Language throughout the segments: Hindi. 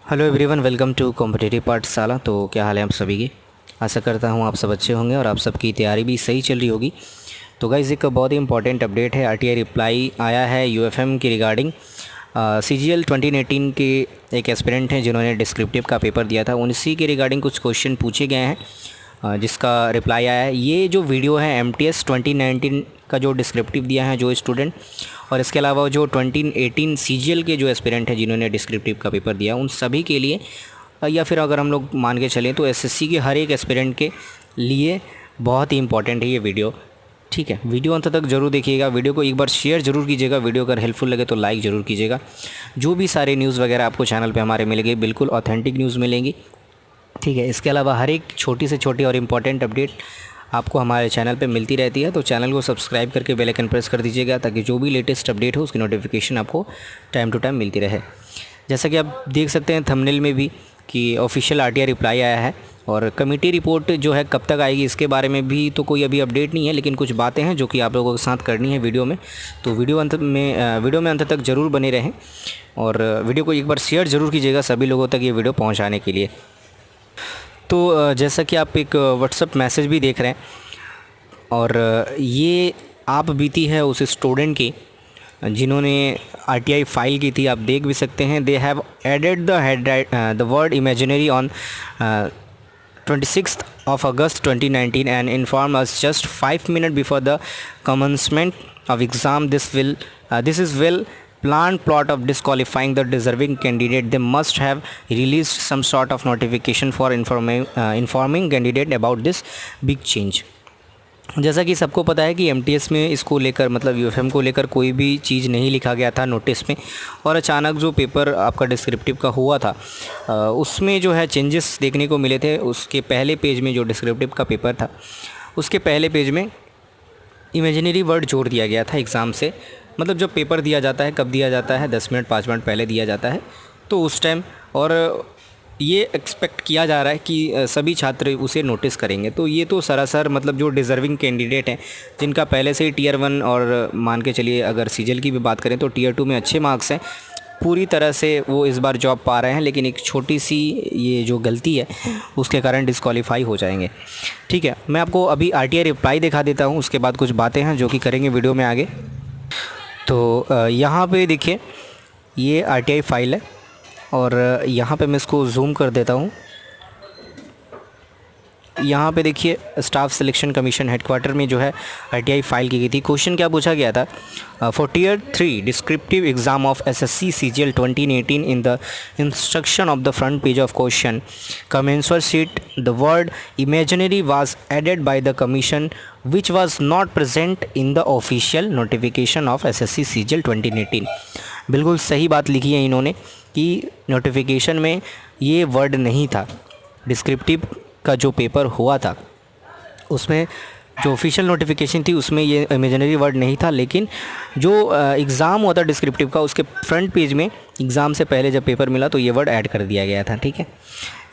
Hello everyone, welcome to competitive Pathshala. तो क्या हाल है आप सभी की। आशा करता हूँ आप सब अच्छे होंगे और आप सबकी तैयारी भी सही चल रही होगी। तो गाइज़ एक बहुत ही इंपॉर्टेंट अपडेट है। आरटीआई रिप्लाई आया है यूएफएम की रिगार्डिंग। सीजीएल 2018 के एक एस्पिरेंट हैं जिन्होंने डिस्क्रिप्टिव का पेपर दिया था, उसी के रिगार्डिंग कुछ क्वेश्चन पूछे गए हैं जिसका रिप्लाई आया है। ये जो वीडियो है एमटीएस 2019 का जो डिस्क्रिप्टिव दिया है जो स्टूडेंट, और इसके अलावा जो 2018 सीजीएल के जो एस्पिरेंट हैं जिन्होंने डिस्क्रिप्टिव का पेपर दिया, उन सभी के लिए, या फिर अगर हम लोग मान के चलें तो एसएससी के हर एक एस्पिरेंट के लिए बहुत ही इंपॉर्टेंट है ये वीडियो। ठीक है, वीडियो अंत तक जरूर देखिएगा। वीडियो को एक बार शेयर जरूर कीजिएगा। वीडियो अगर हेल्पफुल लगे तो लाइक ज़रूर कीजिएगा। जो भी सारे न्यूज़ वगैरह आपको चैनल पे हमारे मिलेंगे बिल्कुल ऑथेंटिक न्यूज़ मिलेंगी। ठीक है, इसके अलावा हर एक छोटी से छोटी और इम्पॉर्टेंट अपडेट आपको हमारे चैनल पे मिलती रहती है। तो चैनल को सब्सक्राइब करके बेल आइकन प्रेस कर दीजिएगा ताकि जो भी लेटेस्ट अपडेट हो उसकी नोटिफिकेशन आपको टाइम टू टाइम मिलती रहे। जैसा कि आप देख सकते हैं थंबनेल में भी कि ऑफिशियल आरटीआई रिप्लाई आया है, और कमेटी रिपोर्ट जो है कब तक आएगी इसके बारे में भी तो कोई अभी अपडेट नहीं है, लेकिन कुछ बातें हैं जो कि आप लोगों के साथ करनी है वीडियो में। तो वीडियो में अंत तक ज़रूर बने रहें और वीडियो को एक बार शेयर ज़रूर कीजिएगा सभी लोगों तक ये वीडियो पहुँचाने के लिए। तो जैसा कि आप एक व्हाट्सअप मैसेज भी देख रहे हैं, और ये आप बीती है उस स्टूडेंट की जिन्होंने आरटीआई फाइल की थी। आप देख भी सकते हैं, they have added the word imaginary on 26th of August 2019 and inform us just 5 minutes before the commencement of exam. This is well planned plot of disqualifying the deserving candidate. They must have released some sort of notification for informing candidate about this big change. जैसा कि सबको पता है कि एमटीएस में इसको लेकर मतलब यूएफएम को लेकर कोई भी चीज़ नहीं लिखा गया था नोटिस में, और अचानक जो पेपर आपका डिस्क्रिप्टिव का हुआ था उसमें जो है चेंजेस देखने को मिले थे। उसके पहले पेज में जो डिस्क्रिप्टिव का पेपर था उसके पहले पेज में इमेजिनरी वर्ड जोड़ दिया गया था एग्ज़ाम से। मतलब जब पेपर दिया जाता है, कब दिया जाता है, 10 मिनट 5 मिनट पहले दिया जाता है, तो उस टाइम, और ये एक्सपेक्ट किया जा रहा है कि सभी छात्र उसे नोटिस करेंगे। तो ये तो सरासर मतलब जो डिज़र्विंग कैंडिडेट हैं जिनका पहले से ही टियर 1 और मान के चलिए अगर सीजीएल की भी बात करें तो टियर 2 में अच्छे मार्क्स हैं, पूरी तरह से वो इस बार जॉब पा रहे हैं, लेकिन एक छोटी सी ये जो गलती है उसके कारण डिस्क्वालीफाई हो जाएंगे। ठीक है, मैं आपको अभी आरटीआई रिप्लाई दिखा देता हूँ, उसके बाद कुछ बातें हैं जो कि करेंगे वीडियो में आगे। तो यहाँ पे देखिए ये आरटीआई फाइल है, और यहाँ पे मैं इसको जूम कर देता हूँ। यहाँ पे देखिए स्टाफ सिलेक्शन कमीशन हेडक्वार्टर में जो है आरटीआई फाइल की गई थी। क्वेश्चन क्या पूछा गया था, for tier 3 descriptive exam of SSC CGL 2018 in the instruction of the front page of question cum answer sheet the word imaginary was added by the commission which was not present in the official notification of SSC CGL 2018। बिल्कुल सही बात लिखी है इन्होंने कि नोटिफिकेशन में ये वर्ड नहीं था। डिस्क्रिप्टिव का जो पेपर हुआ था उसमें जो ऑफिशियल नोटिफिकेशन थी उसमें ये इमेजिनरी वर्ड नहीं था, लेकिन जो एग्ज़ाम हुआ था डिस्क्रिप्टिव का उसके फ्रंट पेज में एग्ज़ाम से पहले जब पेपर मिला तो ये वर्ड ऐड कर दिया गया था। ठीक है,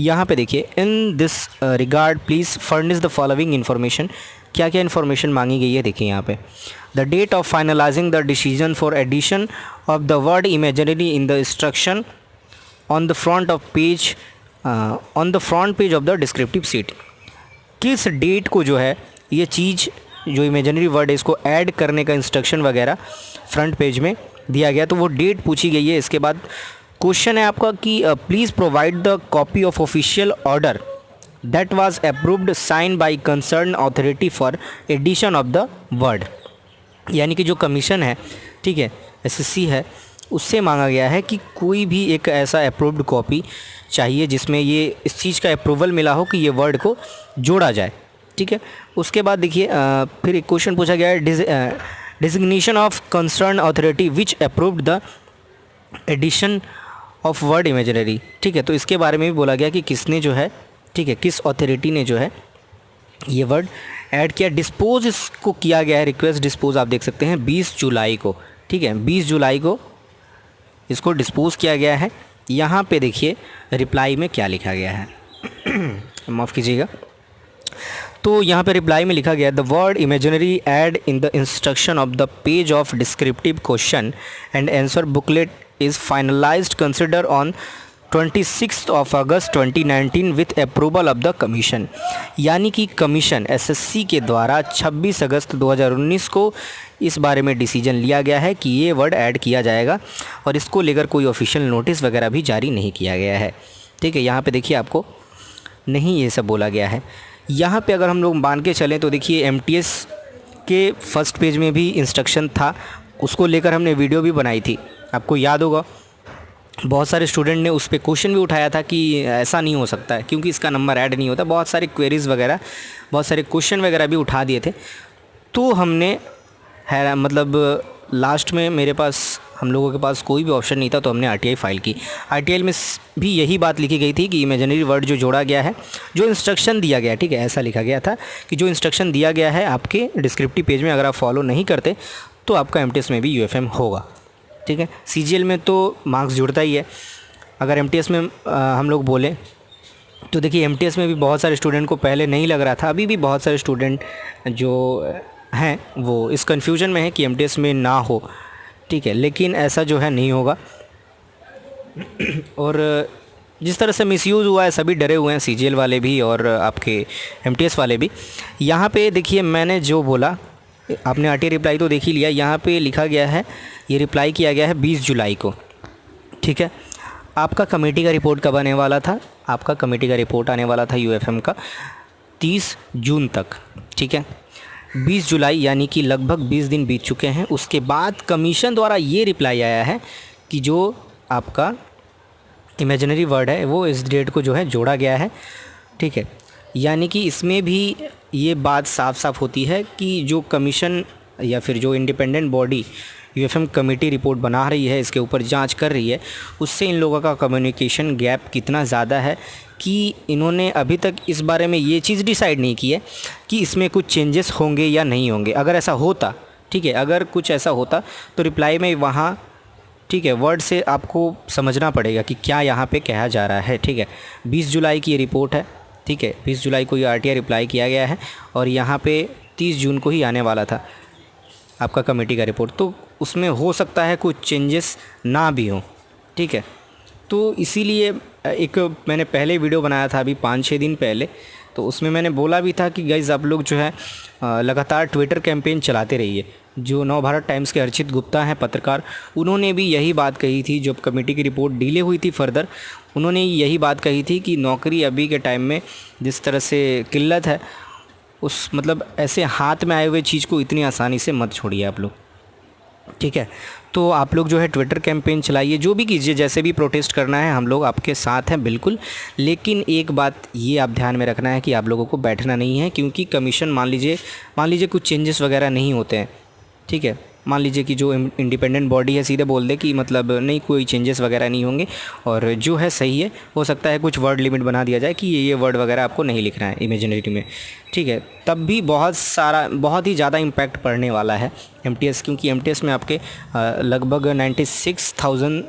यहाँ पे देखिए, in this regard please furnish the following information. क्या क्या इन्फॉर्मेशन मांगी गई है देखिए यहाँ पे। The date of finalising the decision for addition of the word imaginary in the instruction on the front page of the descriptive sheet. किस डेट को जो है ये चीज़ जो इमेजिनरी वर्ड है इसको ऐड करने का इंस्ट्रक्शन वगैरह फ्रंट पेज में दिया गया, तो वो डेट पूछी गई है। इसके बाद क्वेश्चन है आपका कि please provide the copy of official order that was approved sign by concern authority for addition of the word. यानी कि जो कमीशन है, ठीक है, एसएससी है, उससे मांगा गया है कि कोई भी एक ऐसा अप्रूव्ड कॉपी चाहिए जिसमें ये इस चीज़ का अप्रूवल मिला हो कि ये वर्ड को जोड़ा जाए। ठीक है, उसके बाद देखिए फिर एक क्वेश्चन पूछा गया है, designation of concern authority which approved the addition of word imaginary. ठीक है, तो इसके बारे में भी बोला गया कि किसने जो है, ठीक है, किस अथॉरिटी ने जो है ये वर्ड ऐड किया। डिस्पोज इसको किया गया है, रिक्वेस्ट डिस्पोज आप देख सकते हैं 20 जुलाई को। ठीक है, 20 जुलाई को इसको डिस्पोज किया गया है। यहाँ पे देखिए रिप्लाई में क्या लिखा गया है, माफ़ कीजिएगा। तो यहाँ पे रिप्लाई में लिखा गया, the word imaginary add in the instruction of the page of descriptive question and answer booklet is finalised consider on 26 August 2019 with approval of the commission. यानी कि कमीशन एसएससी के द्वारा 26 अगस्त 2019 को इस बारे में डिसीजन लिया गया है कि ये वर्ड ऐड किया जाएगा और इसको लेकर कोई ऑफिशियल नोटिस वगैरह भी जारी नहीं किया गया है। ठीक है, यहाँ पे देखिए आपको नहीं ये सब बोला गया है। यहाँ पे अगर हम लोग मान के चलें तो देखिए एमटीएस के फर्स्ट पेज में भी इंस्ट्रक्शन था, उसको लेकर हमने वीडियो भी बनाई थी, आपको याद होगा। बहुत सारे स्टूडेंट ने उस पर क्वेश्चन भी उठाया था कि ऐसा नहीं हो सकता है क्योंकि इसका नंबर ऐड नहीं होता। बहुत सारे क्वेरीज़ वगैरह, बहुत सारे क्वेश्चन वगैरह भी उठा दिए थे। तो हमने है मतलब लास्ट में मेरे पास, हम लोगों के पास कोई भी ऑप्शन नहीं था तो हमने आरटीआई फाइल की। आरटीआई में भी यही बात लिखी गई थी कि इमेजिनरी वर्ड जो जोड़ा गया है, जो इंस्ट्रक्शन दिया गया, ठीक है, ऐसा लिखा गया था कि जो इंस्ट्रक्शन दिया गया है आपके डिस्क्रिप्टिव पेज में अगर आप फॉलो नहीं करते तो आपका एमटीएस में भी यूएफएम होगा। ठीक है, सीजीएल में तो मार्क्स जुड़ता ही है। अगर एमटीएस में हम लोग बोलें तो देखिए एमटीएस में भी बहुत सारे स्टूडेंट को पहले नहीं लग रहा था, अभी भी बहुत सारे स्टूडेंट जो हैं वो इस कन्फ्यूजन में है कि एमटीएस में ना हो। ठीक है, लेकिन ऐसा जो है नहीं होगा। और जिस तरह से मिसयूज़ हुआ है सभी डरे हुए हैं, सीजीएल वाले भी और आपके एमटीएस वाले भी। यहाँ पे देखिए मैंने जो बोला, आपने आरटीआई रिप्लाई तो देख ही लिया। यहाँ पे लिखा गया है, ये रिप्लाई किया गया है 20 जुलाई को। ठीक है, आपका कमेटी का रिपोर्ट कब आने वाला था? आपका कमेटी का रिपोर्ट आने वाला था यूएफएम का 30 जून तक। ठीक है, 20 जुलाई यानी कि लगभग 20 दिन बीत चुके हैं। उसके बाद कमीशन द्वारा ये रिप्लाई आया है कि जो आपका इमेजिनरी वर्ड है वो इस डेट को जो है जोड़ा गया है। ठीक है, यानी कि इसमें भी ये बात साफ साफ होती है कि जो कमीशन या फिर जो independent body UFM committee report बना रही है, इसके ऊपर जांच कर रही है, उससे इन लोगों का कम्युनिकेशन गैप कितना ज़्यादा है कि इन्होंने अभी तक इस बारे में ये चीज़ डिसाइड नहीं की है कि इसमें कुछ चेंजेस होंगे या नहीं होंगे। अगर ऐसा होता, ठीक है, अगर कुछ ऐसा होता तो रिप्लाई में वहाँ, ठीक है, वर्ड से आपको समझना पड़ेगा कि क्या यहाँ पे कहा जा रहा है। ठीक है, 20 जुलाई की ये रिपोर्ट है। ठीक है, 20 जुलाई को ये आरटीआई रिप्लाई किया गया है और यहाँ पे 30 जून को ही आने वाला था आपका कमेटी का रिपोर्ट, तो उसमें हो सकता है कुछ चेंजेस ना भी हों। ठीक है, तो इसीलिए एक मैंने पहले वीडियो बनाया था अभी 5-6 दिन पहले, तो उसमें मैंने बोला भी था कि गाइज़ आप लोग जो है लगातार ट्विटर कैंपेन चलाते रहिए। जो नवभारत टाइम्स के अर्चित गुप्ता हैं पत्रकार, उन्होंने भी यही बात कही थी जब कमेटी की रिपोर्ट डिले हुई थी फर्दर। उन्होंने यही बात कही थी कि नौकरी अभी के टाइम में जिस तरह से किल्लत है, उस मतलब ऐसे हाथ में आए हुए चीज़ को इतनी आसानी से मत छोड़िए आप लोग। ठीक है, तो आप लोग जो है ट्विटर कैंपेन चलाइए, जो भी कीजिए, जैसे भी प्रोटेस्ट करना है हम लोग आपके साथ हैं बिल्कुल। लेकिन एक बात ये आप ध्यान में रखना है कि आप लोगों को बैठना नहीं है, क्योंकि कमीशन मान लीजिए कुछ चेंजेस वगैरह नहीं होते हैं। ठीक है, मान लीजिए कि जो इंडिपेंडेंट बॉडी है सीधे बोल दे कि मतलब नहीं, कोई चेंजेस वगैरह नहीं होंगे और जो है सही है। हो सकता है कुछ वर्ड लिमिट बना दिया जाए कि ये वर्ड वगैरह आपको नहीं लिखना है इमेजिनरी में। ठीक है, तब भी बहुत ही ज़्यादा इम्पैक्ट पड़ने वाला है एमटीएस, क्योंकि एमटीएस में आपके लगभग 96,000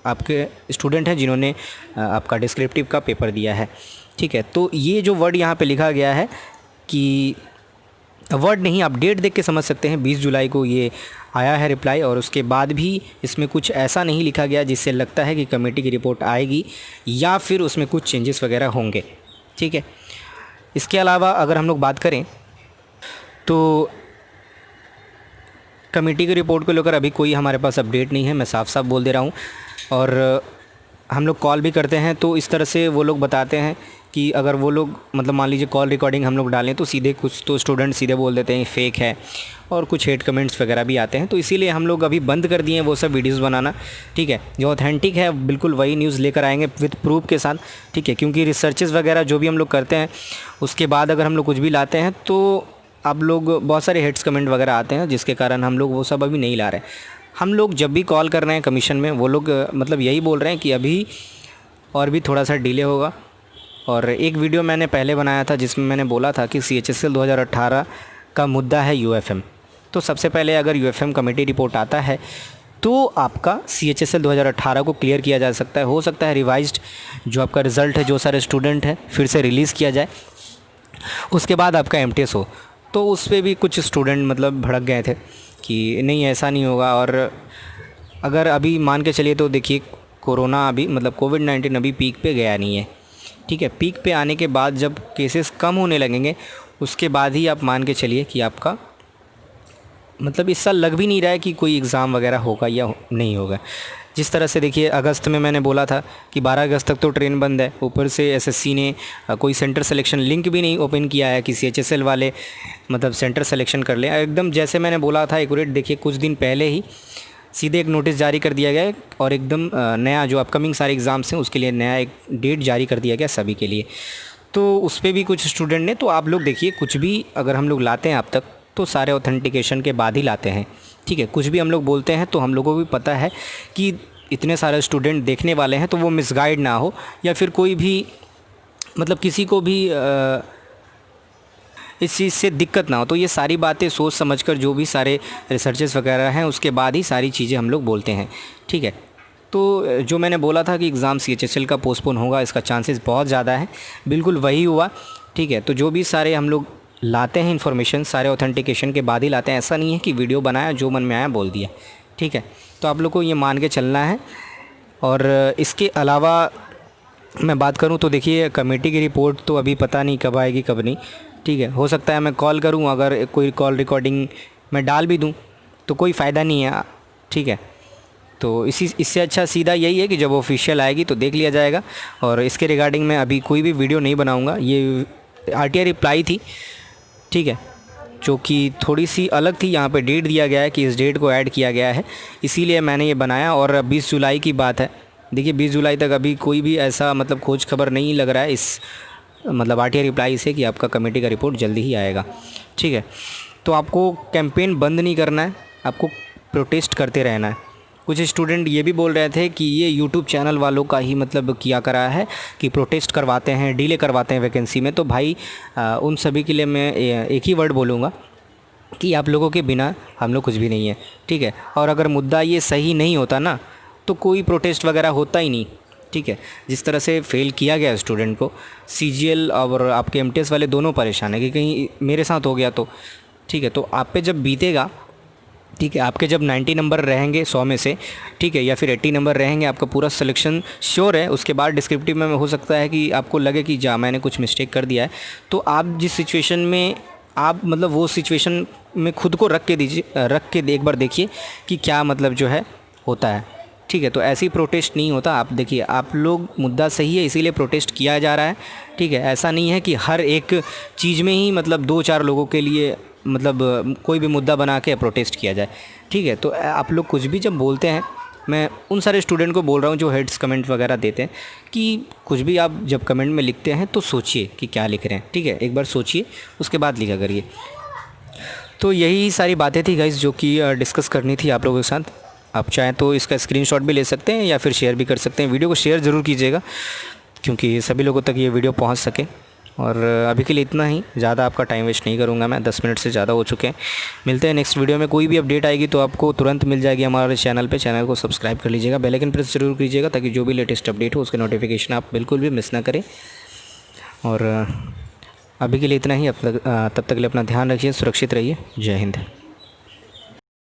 आपके स्टूडेंट हैं जिन्होंने आपका डिस्क्रिप्टिव का पेपर दिया है। ठीक है, तो ये जो वर्ड यहाँ पे लिखा गया है कि वर्ड नहीं, आप डेट देख के समझ सकते हैं, 20 जुलाई को ये आया है रिप्लाई और उसके बाद भी इसमें कुछ ऐसा नहीं लिखा गया जिससे लगता है कि कमेटी की रिपोर्ट आएगी या फिर उसमें कुछ चेंजेस वगैरह होंगे। ठीक है, इसके अलावा अगर हम लोग बात करें तो कमेटी की रिपोर्ट को लेकर अभी कोई हमारे पास अपडेट नहीं है, मैं साफ साफ बोल दे रहा हूँ। और हम लोग कॉल भी करते हैं तो इस तरह से वो लोग बताते हैं कि अगर वो लोग मतलब मान लीजिए कॉल रिकॉर्डिंग हम लोग डालें तो सीधे कुछ तो स्टूडेंट सीधे बोल देते हैं फेक है और कुछ हेट कमेंट्स वगैरह भी आते हैं। तो इसीलिए हम लोग अभी बंद कर दिए हैं वो सब वीडियोस बनाना। ठीक है, जो ऑथेंटिक है बिल्कुल वही न्यूज़ लेकर आएंगे विद प्रूफ के साथ। ठीक है, क्योंकि रिसर्चेस वगैरह जो भी हम लोग करते हैं उसके बाद अगर हम लोग कुछ भी लाते हैं तो आप लोग बहुत सारे हेट्स कमेंट वगैरह आते हैं, जिसके कारण हम लोग वो सब अभी नहीं ला रहे हैं। हम लोग जब भी कॉल कर रहे हैं कमीशन में, वो लोग मतलब यही बोल रहे हैं कि अभी और भी थोड़ा सा डिले होगा। और एक वीडियो मैंने पहले बनाया था जिसमें मैंने बोला था कि CHSL 2018 का मुद्दा है यूएफएम। तो सबसे पहले अगर यूएफएम कमेटी रिपोर्ट आता है तो आपका CHSL 2018 को क्लियर किया जा सकता है। हो सकता है रिवाइज्ड जो आपका रिज़ल्ट है, जो सारे स्टूडेंट हैं, फिर से रिलीज़ किया जाए, उसके बाद आपका MTS हो। तो उस पर भी कुछ स्टूडेंट मतलब भड़क गए थे कि नहीं ऐसा नहीं होगा। और अगर अभी मान के चलिए तो देखिए कोरोना अभी मतलब कोविड-19 अभी पीक पे गया नहीं है, ठीक है। पीक पे आने के बाद जब केसेस कम होने लगेंगे उसके बाद ही आप मान के चलिए कि आपका मतलब इस साल लग भी नहीं रहा है कि कोई एग्ज़ाम वगैरह होगा या नहीं होगा। जिस तरह से देखिए अगस्त में मैंने बोला था कि 12 अगस्त तक तो ट्रेन बंद है, ऊपर से एसएससी ने कोई सेंटर सिलेक्शन लिंक भी नहीं ओपन किया है कि CHSL वाले मतलब सेंटर सिलेक्शन कर लें। एकदम जैसे मैंने बोला था एक्यूरेट, देखिए कुछ दिन पहले ही सीधे एक नोटिस जारी कर दिया गया है और एकदम नया जो अपकमिंग सारे एग्ज़ाम्स हैं उसके लिए नया एक डेट जारी कर दिया गया सभी के लिए। तो उस पर भी कुछ स्टूडेंट ने, तो आप लोग देखिए कुछ भी अगर हम लोग लाते हैं अब तक तो सारे ऑथेंटिकेशन के बाद ही लाते हैं, ठीक है। कुछ भी हम लोग बोलते हैं तो हम लोगों को भी पता है कि इतने सारे स्टूडेंट देखने वाले हैं तो वो मिसगाइड ना हो या फिर कोई भी मतलब किसी को भी इस चीज़ से दिक्कत ना हो। तो ये सारी बातें सोच समझकर जो भी सारे रिसर्चेस वगैरह हैं उसके बाद ही सारी चीज़ें हम लोग बोलते हैं, ठीक है। तो जो मैंने बोला था कि एग्ज़ाम CHSL का पोस्टपोन होगा, इसका चांसेस बहुत ज़्यादा है, बिल्कुल वही हुआ, ठीक है। तो जो भी सारे हम लोग लाते हैं इन्फॉर्मेशन सारे ऑथेंटिकेशन के बाद ही लाते हैं। ऐसा नहीं है कि वीडियो बनाया जो मन में आया बोल दिया, ठीक है। तो आप लोग को ये मान के चलना है। और इसके अलावा मैं बात करूं तो देखिए कमेटी की रिपोर्ट तो अभी पता नहीं कब आएगी कब नहीं, ठीक है। हो सकता है मैं कॉल करूं, अगर कोई कॉल रिकॉर्डिंग मैं डाल भी दूं तो कोई फ़ायदा नहीं है, ठीक है। तो इससे अच्छा सीधा यही है कि जब ऑफिशियल आएगी तो देख लिया जाएगा। और इसके रिगार्डिंग मैं अभी कोई भी वीडियो नहीं बनाऊँगा। ये RTI रिप्लाई थी, ठीक है, जो कि थोड़ी सी अलग थी। यहाँ पे डेट दिया गया है कि इस डेट को ऐड किया गया है, इसीलिए मैंने ये बनाया। और 20 जुलाई की बात है, देखिए 20 जुलाई तक अभी कोई भी ऐसा मतलब खोज खबर नहीं लग रहा है इस मतलब RTI रिप्लाई से कि आपका कमेटी का रिपोर्ट जल्दी ही आएगा, ठीक है। तो आपको कैंपेन बंद नहीं करना है, आपको प्रोटेस्ट करते रहना है। कुछ स्टूडेंट ये भी बोल रहे थे कि ये यूट्यूब चैनल वालों का ही मतलब किया करा है कि प्रोटेस्ट करवाते हैं, डिले करवाते हैं वैकेंसी में। तो भाई उन सभी के लिए मैं एक ही वर्ड बोलूँगा कि आप लोगों के बिना हम लोग कुछ भी नहीं है, ठीक है। और अगर मुद्दा ये सही नहीं होता ना तो कोई प्रोटेस्ट वगैरह होता ही नहीं, ठीक है। जिस तरह से फ़ेल किया गया स्टूडेंट को, CGL और आपके MTS वाले दोनों परेशान है कि कहीं मेरे साथ हो गया तो, ठीक है। तो आप पे जब बीतेगा, ठीक है, आपके जब 90 नंबर रहेंगे 100 में से, ठीक है, या फिर 80 नंबर रहेंगे, आपका पूरा सिलेक्शन श्योर है। उसके बाद डिस्क्रिप्टिव में हो सकता है कि आपको लगे कि जा मैंने कुछ मिस्टेक कर दिया है। तो आप जिस सिचुएशन में आप मतलब वो सिचुएशन में खुद को रख के एक बार देखिए कि क्या मतलब जो है होता है, ठीक है। तो ऐसे ही प्रोटेस्ट नहीं होता। आप देखिए आप लोग मुद्दा सही है इसीलिए प्रोटेस्ट किया जा रहा है, ठीक है। ऐसा नहीं है कि हर एक चीज़ में ही मतलब 2-4 लोगों के लिए मतलब कोई भी मुद्दा बना के प्रोटेस्ट किया जाए, ठीक है। तो आप लोग कुछ भी जब बोलते हैं, मैं उन सारे स्टूडेंट को बोल रहा हूँ जो हेड्स कमेंट वगैरह देते हैं कि कुछ भी आप जब कमेंट में लिखते हैं तो सोचिए कि क्या लिख रहे हैं, ठीक है। एक बार सोचिए उसके बाद लिखा करिए। तो यही सारी बातें थी गाइस जो कि डिस्कस करनी थी आप लोगों के साथ। आप चाहें तो इसका स्क्रीनशॉट भी ले सकते हैं या फिर शेयर भी कर सकते हैं। वीडियो को शेयर ज़रूर कीजिएगा क्योंकि सभी लोगों तक ये वीडियो पहुंच सके। और अभी के लिए इतना ही, ज़्यादा आपका टाइम वेस्ट नहीं करूँगा मैं, 10 मिनट से ज़्यादा हो चुके हैं। मिलते हैं नेक्स्ट वीडियो में। कोई भी अपडेट आएगी तो आपको तुरंत मिल जाएगी हमारे चैनल पे। चैनल को सब्सक्राइब कर लीजिएगा, बेल आइकन प्रेस जरूर कीजिएगा ताकि जो भी लेटेस्ट अपडेट हो उसके नोटिफिकेशन आप बिल्कुल भी मिस ना करें। और अभी के लिए इतना ही, तब तक के लिए अपना ध्यान रखिए, सुरक्षित रहिए। जय हिंद।